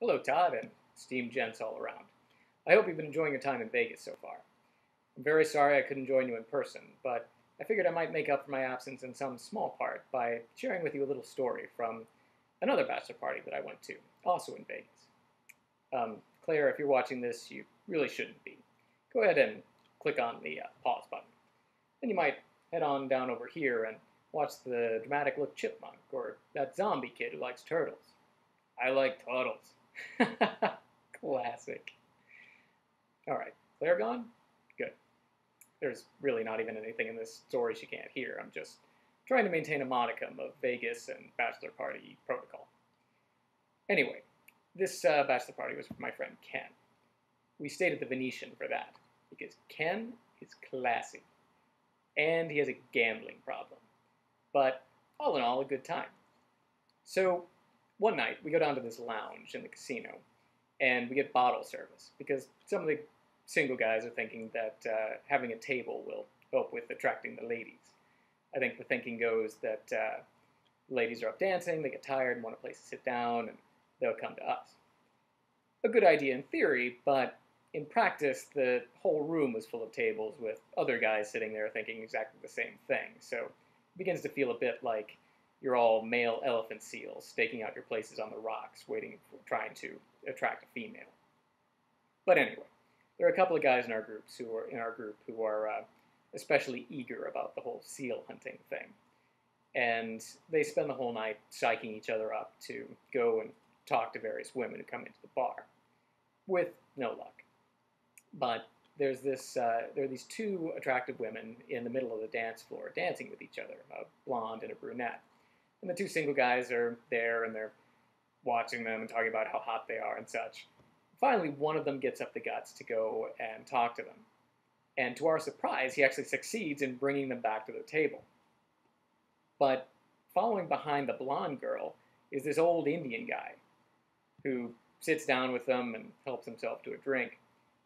Hello, Todd, and esteemed gents all around. I hope you've been enjoying your time in Vegas so far. I'm very sorry I couldn't join you in person, but I figured I might make up for my absence in some small part by sharing with you a little story from another bachelor party that I went to, also in Vegas. Claire, if you're watching this, you really shouldn't be. Go ahead and click on the pause button. Then you might head on down over here and watch the dramatic look chipmunk or that zombie kid who likes turtles. I like turtles. Classic. All right, Claire gone? Good. There's really not even anything in this story she can't hear. I'm just trying to maintain a modicum of Vegas and bachelor party protocol. Anyway, this bachelor party was for my friend Ken. We stayed at the Venetian for that, because Ken is classy, and he has a gambling problem. But all in all, a good time. So one night, we go down to this lounge in the casino, and we get bottle service, because some of the single guys are thinking that having a table will help with attracting the ladies. I think the thinking goes that ladies are up dancing, they get tired and want a place to sit down, and they'll come to us. A good idea in theory, but in practice, the whole room was full of tables with other guys sitting there thinking exactly the same thing, so it begins to feel a bit like you're all male elephant seals staking out your places on the rocks, trying to attract a female. But anyway, there are a couple of guys in our group who are especially eager about the whole seal hunting thing, and they spend the whole night psyching each other up to go and talk to various women who come into the bar, with no luck. But there are these two attractive women in the middle of the dance floor dancing with each other, a blonde and a brunette. And the two single guys are there, and they're watching them and talking about how hot they are and such. Finally, one of them gets up the guts to go and talk to them. And to our surprise, he actually succeeds in bringing them back to their table. But following behind the blonde girl is this old Indian guy who sits down with them and helps himself to a drink.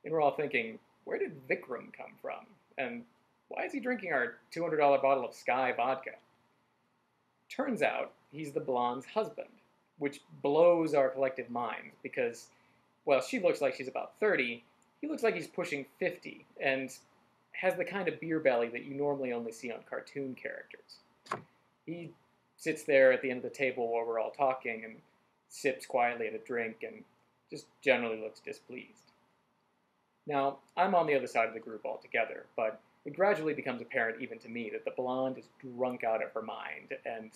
And we're all thinking, where did Vikram come from? And why is he drinking our $200 bottle of Sky vodka? Turns out he's the blonde's husband, which blows our collective minds because, well, she looks like she's about 30, he looks like he's pushing 50, and has the kind of beer belly that you normally only see on cartoon characters. He sits there at the end of the table while we're all talking and sips quietly at a drink and just generally looks displeased. Now, I'm on the other side of the group altogether, but it gradually becomes apparent even to me that the blonde is drunk out of her mind and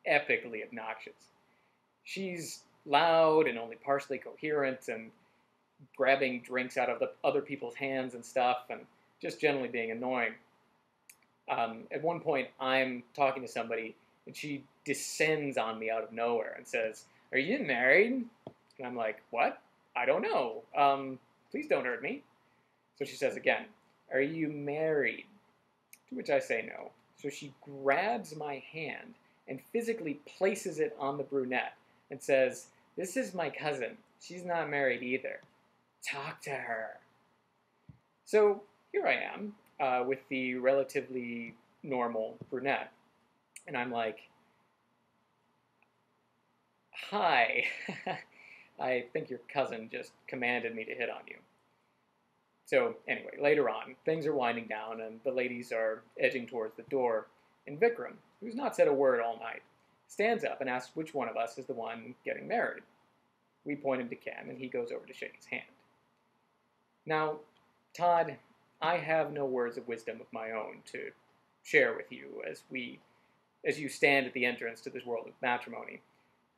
epically obnoxious. She's loud and only partially coherent and grabbing drinks out of the other people's hands and stuff and just generally being annoying. At one point, I'm talking to somebody and she descends on me out of nowhere and says, "Are you married?" And I'm like, "What? I don't know. Please don't hurt me." So she says again, "Are you married?" To which I say no. So she grabs my hand and physically places it on the brunette and says, "This is my cousin. She's not married either. Talk to her." So here I am with the relatively normal brunette. And I'm like, "Hi, I think your cousin just commanded me to hit on you." So anyway, later on, things are winding down and the ladies are edging towards the door, and Vikram, who's not said a word all night, stands up and asks which one of us is the one getting married. We point him to Ken, and he goes over to shake his hand. Now, Todd, I have no words of wisdom of my own to share with you as you stand at the entrance to this world of matrimony.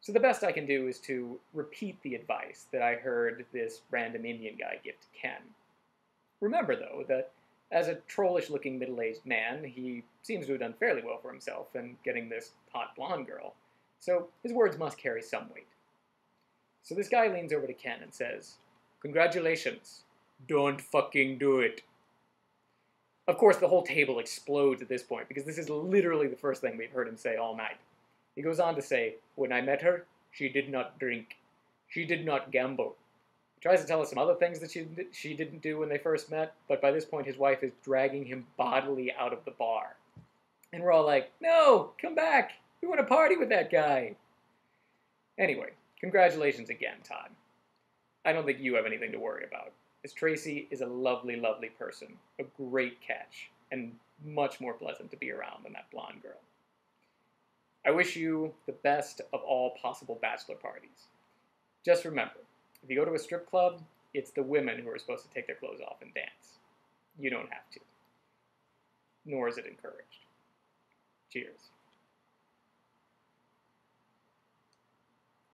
So the best I can do is to repeat the advice that I heard this random Indian guy give to Ken. Remember, though, that as a trollish-looking middle-aged man, he seems to have done fairly well for himself in getting this hot blonde girl, so his words must carry some weight. So this guy leans over to Ken and says, "Congratulations. Don't fucking do it." Of course, the whole table explodes at this point, because this is literally the first thing we've heard him say all night. He goes on to say, "When I met her, she did not drink. She did not gamble." He tries to tell us some other things that she didn't do when they first met, but by this point his wife is dragging him bodily out of the bar. And we're all like, "No, come back. We want to party with that guy." Anyway, congratulations again, Todd. I don't think you have anything to worry about, as Tracy is a lovely, lovely person, a great catch, and much more pleasant to be around than that blonde girl. I wish you the best of all possible bachelor parties. Just remember, if you go to a strip club, it's the women who are supposed to take their clothes off and dance. You don't have to. Nor is it encouraged. Cheers.